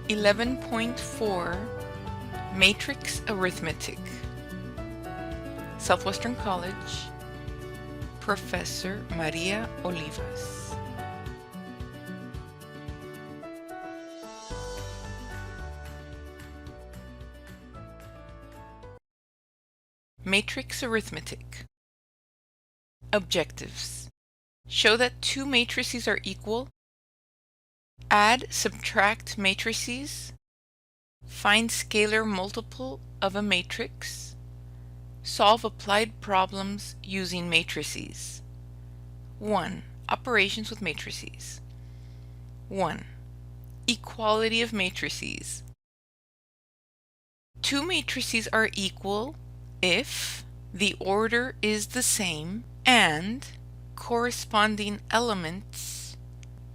11.4 Matrix Arithmetic. Southwestern College, Professor Maria Olivas. Matrix Arithmetic. Objectives: show that two matrices are equal, add, subtract matrices, find scalar multiple of a matrix, solve applied problems using matrices. 1. Operations with matrices. 1. Equality of matrices. Two matrices are equal if the order is the same and corresponding elements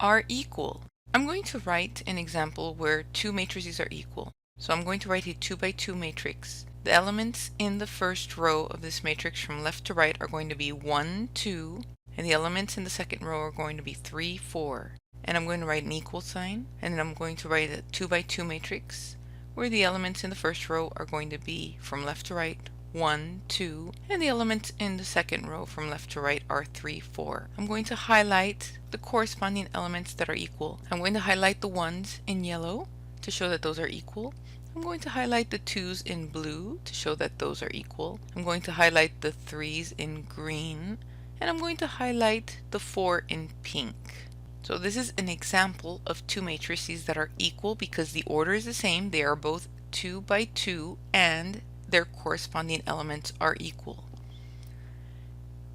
are equal. I'm going to write an example where two matrices are equal. So I'm going to write a 2 by 2 matrix. The elements in the first row of this matrix from left to right are going to be 1, 2, and the elements in the second row are going to be 3, 4. And I'm going to write an equal sign, and then I'm going to write a 2 by 2 matrix where the elements in the first row are going to be from left to right 1, 2, and the elements in the second row from left to right are 3, 4. I'm going to highlight the corresponding elements that are equal. I'm going to highlight the ones in yellow to show that those are equal. I'm going to highlight the 2's in blue to show that those are equal. I'm going to highlight the 3's in green, and I'm going to highlight the 4 in pink. So this is an example of two matrices that are equal because the order is the same. They are both 2 by 2 and their corresponding elements are equal.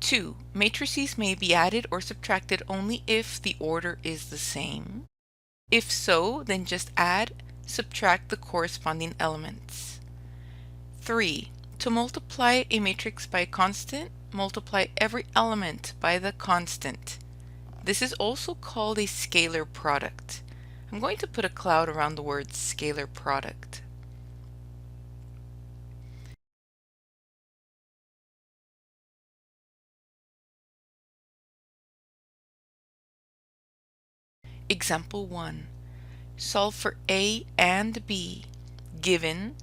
2. Matrices may be added or subtracted only if the order is the same. If so, then just add, subtract the corresponding elements. 3. To multiply a matrix by a constant, multiply every element by the constant. This is also called a scalar product. I'm going to put a cloud around the word scalar product. Example 1. Solve for A and B given.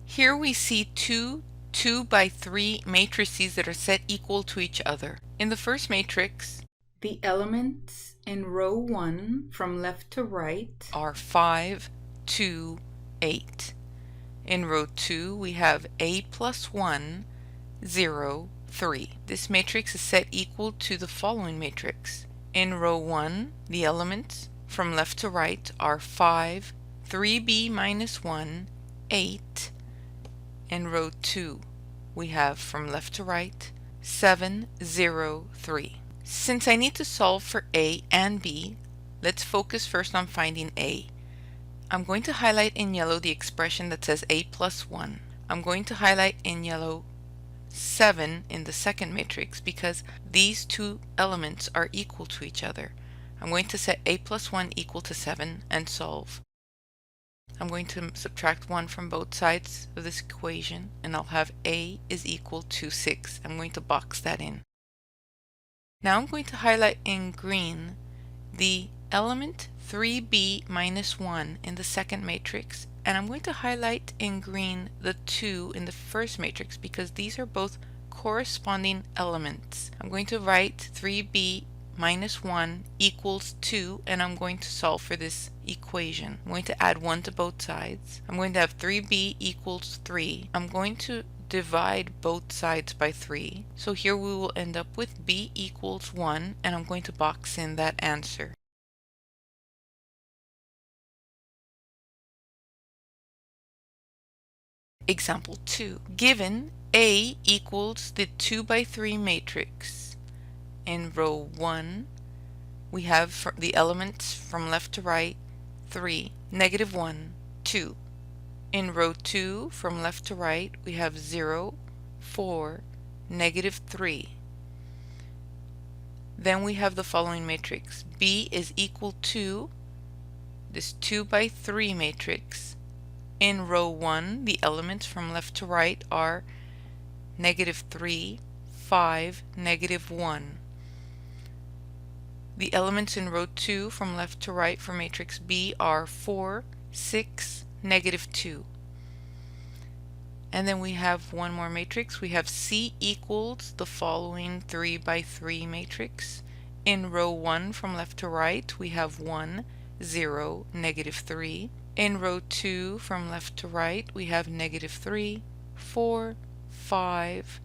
Here we see two 2 by 3 matrices that are set equal to each other. In the first matrix, the elements in row 1 from left to right are 5, 2, 8. In row 2 we have A plus 1, 0, 3. This matrix is set equal to the following matrix. In row 1, the elements from left to right are 5, 3b minus 1, 8. In row 2, we have from left to right 7, 0, 3. Since I need to solve for A and B, let's focus first on finding A. I'm going to highlight in yellow the expression that says A plus 1. I'm going to highlight in yellow 7 in the second matrix because these two elements are equal to each other. I'm going to set A plus 1 equal to 7 and solve. I'm going to subtract 1 from both sides of this equation and I'll have A is equal to 6. I'm going to box that in. Now I'm going to highlight in green the element 3b minus 1 in the second matrix, and I'm going to highlight in green the 2 in the first matrix because these are both corresponding elements. I'm going to write 3b minus 1 equals 2, and I'm going to solve for this equation. I'm going to add 1 to both sides. I'm going to have 3b equals 3. I'm going to divide both sides by 3. So here we will end up with b equals 1, and I'm going to box in that answer. Example 2. Given A equals the 2 by 3 matrix. In row 1, we have the elements from left to right 3, negative 1, 2. In row 2, from left to right, we have 0, 4, negative 3. Then we have the following matrix. B is equal to this 2 by 3 matrix. In row 1, the elements from left to right are negative 3, 5, negative 1. The elements in row 2 from left to right for matrix B are 4, 6, negative 2. And then we have one more matrix. We have C equals the following 3 by 3 matrix. In row 1 from left to right, we have 1, 0, negative 3. In row 2 from left to right, we have negative 3, 4, 5.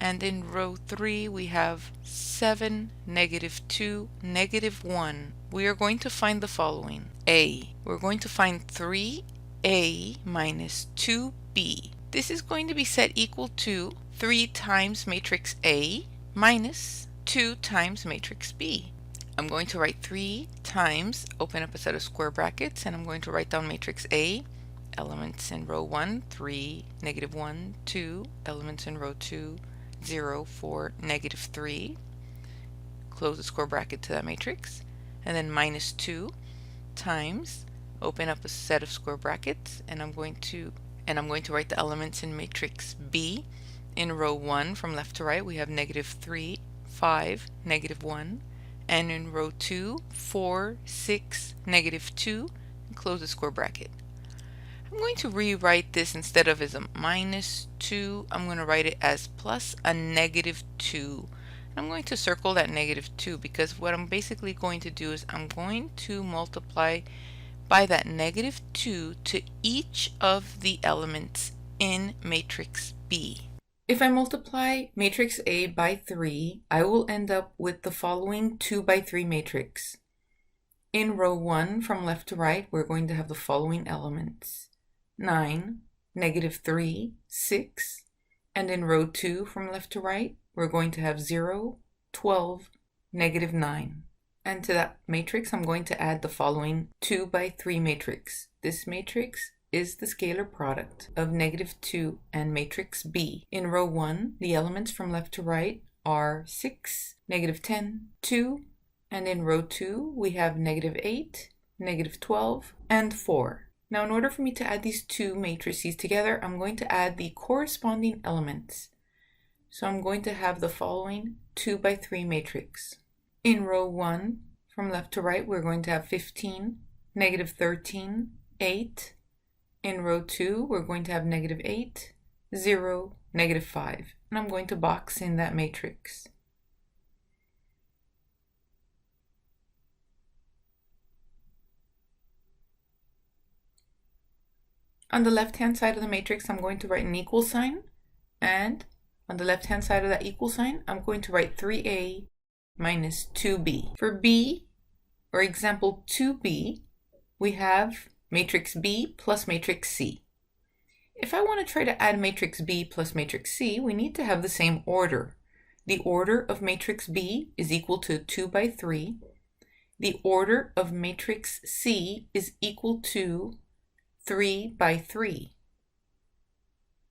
And in row 3, we have 7, negative 2, negative 1. We are going to find the following. A. We're going to find 3a minus 2b. This is going to be set equal to 3 times matrix A minus 2 times matrix B. I'm going to write 3 times, open up a set of square brackets, and I'm going to write down matrix A, elements in row 1, 3, negative 1, 2, elements in row 2, 0, 4, negative 3. Close the square bracket to that matrix, and then minus 2 times, open up a set of square brackets, and I'm going to write the elements in matrix B. In row 1 from left to right, we have negative 3, 5, negative 1. And in row 2, 4, 6, negative 2, and close the square bracket. I'm going to rewrite this instead of as a minus 2, I'm going to write it as plus a negative 2. I'm going to circle that negative 2 because what I'm basically going to do is I'm going to multiply by that negative 2 to each of the elements in matrix B. If I multiply matrix A by 3, I will end up with the following 2 by 3 matrix. In row 1 from left to right, we're going to have the following elements. 9, negative 3, 6, and in row 2 from left to right, we're going to have 0, 12, negative 9. And to that matrix, I'm going to add the following 2 by 3 matrix. This matrix is the scalar product of negative 2 and matrix B. In row 1, the elements from left to right are 6, negative 10, 2, and in row 2, we have negative 8, negative 12, and 4. Now, in order for me to add these two matrices together, I'm going to add the corresponding elements. So I'm going to have the following 2 by 3 matrix. In row 1, from left to right, we're going to have 15, negative 13, 8. In row 2, we're going to have negative 8, 0, negative 5. And I'm going to box in that matrix. On the left-hand side of the matrix, I'm going to write an equal sign. And on the left-hand side of that equal sign, I'm going to write 3a minus 2b. For B, or example 2b, we have matrix B plus matrix C. If I want to try to add matrix B plus matrix C, we need to have the same order. The order of matrix B is equal to 2 by 3. The order of matrix C is equal to 3 by 3.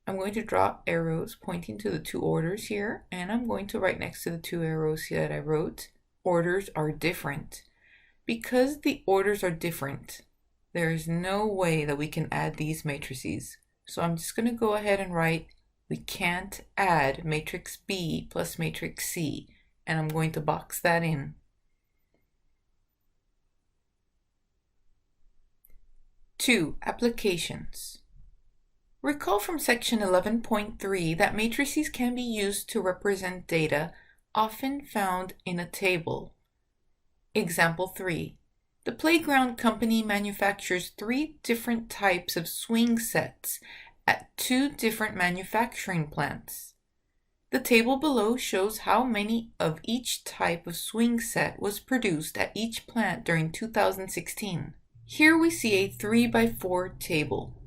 I'm going to draw arrows pointing to the two orders here, and I'm going to write next to the two arrows here that I wrote, orders are different. Because the orders are different, there is no way that we can add these matrices. So I'm just going to go ahead and write, we can't add matrix B plus matrix C, and I'm going to box that in. 2. Applications. Recall from section 11.3 that matrices can be used to represent data often found in a table. Example 3. The playground company manufactures 3 different types of swing sets at 2 different manufacturing plants. The table below shows how many of each type of swing set was produced at each plant during 2016. Here we see a 3 by 4 table.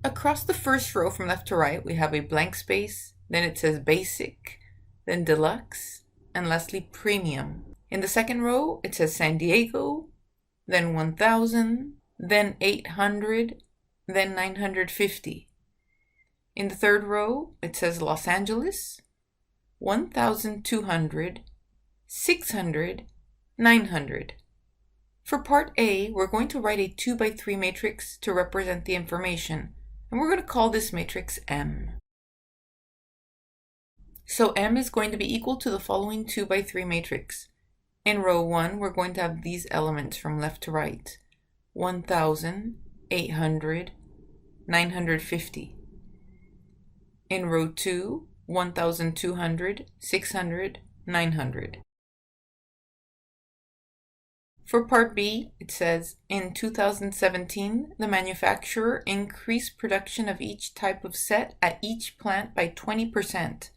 Across the first row from left to right, we have a blank space, then it says basic, then deluxe, and lastly premium. In the second row, it says San Diego, then 1000, then 800, then 950. In the third row, it says Los Angeles, 1200, 600, 900. For part A, we're going to write a 2 by 3 matrix to represent the information, and we're going to call this matrix M. So M is going to be equal to the following 2 by 3 matrix. In row 1, we're going to have these elements from left to right. 1000, 800, 950. In row 2, 1,200, 600, 900. For part B, it says, in 2017, the manufacturer increased production of each type of set at each plant by 20%.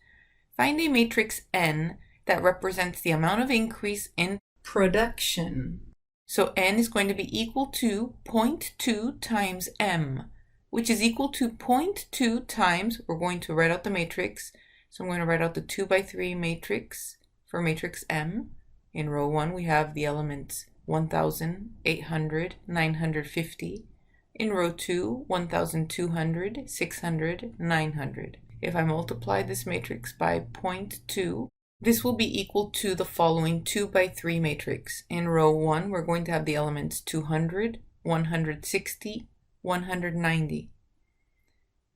Find a matrix N that represents the amount of increase in production. So N is going to be equal to 0.2 times M, which is equal to 0.2 times, we're going to write out the matrix. So I'm going to write out the 2 by 3 matrix for matrix M. In row 1, we have the elements 1,000, 800, 950. In row 2, 1,200, 600, 900. If I multiply this matrix by 0.2, this will be equal to the following 2 by 3 matrix. In row 1, we're going to have the elements 200, 160, 190.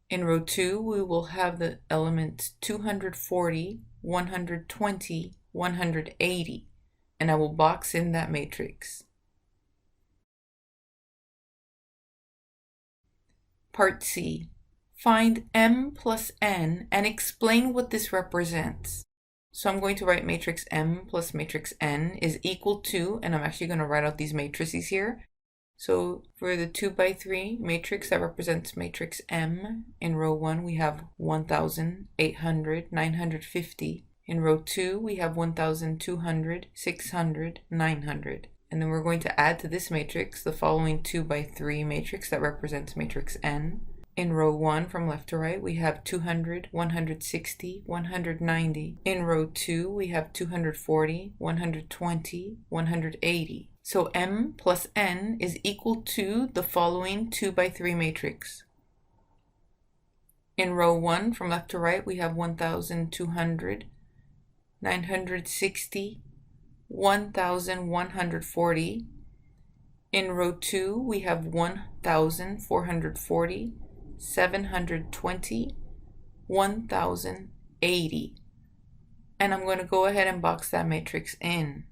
In row 2, we will have the elements 240, 120, 180. And I will box in that matrix. Part C. Find M plus N and explain what this represents. So I'm going to write matrix M plus matrix N is equal to, and I'm actually going to write out these matrices here. So for the 2 by 3 matrix that represents matrix M, in row 1 we have 1,000, 800, 950. In row 2, we have 1,200, 600, 900. And then we're going to add to this matrix the following 2 by 3 matrix that represents matrix N. In row 1, from left to right, we have 200, 160, 190. In row 2, we have 240, 120, 180. So M plus N is equal to the following 2 by 3 matrix. In row 1, from left to right, we have 1,200, 960, 1,140. In row 2, we have 1,440, 720, 1,080. And I'm going to go ahead and box that matrix in.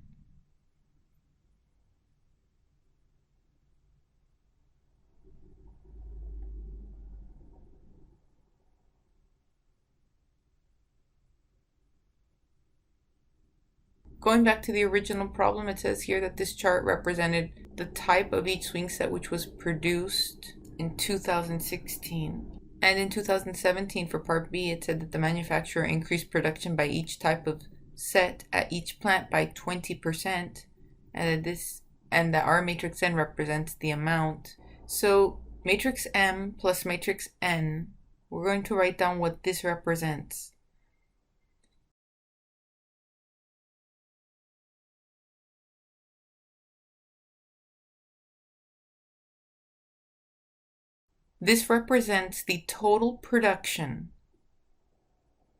Going back to the original problem, it says here that this chart represented the type of each swing set which was produced in 2016. And in 2017 for part B, it said that the manufacturer increased production by each type of set at each plant by 20%, and that our matrix N represents the amount. So matrix M plus matrix N, we're going to write down what this represents. This represents the total production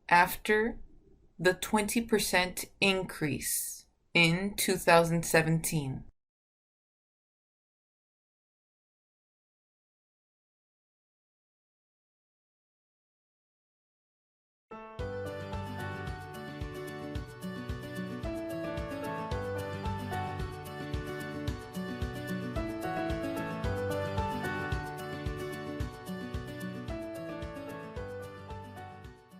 after the 20% increase in 2017.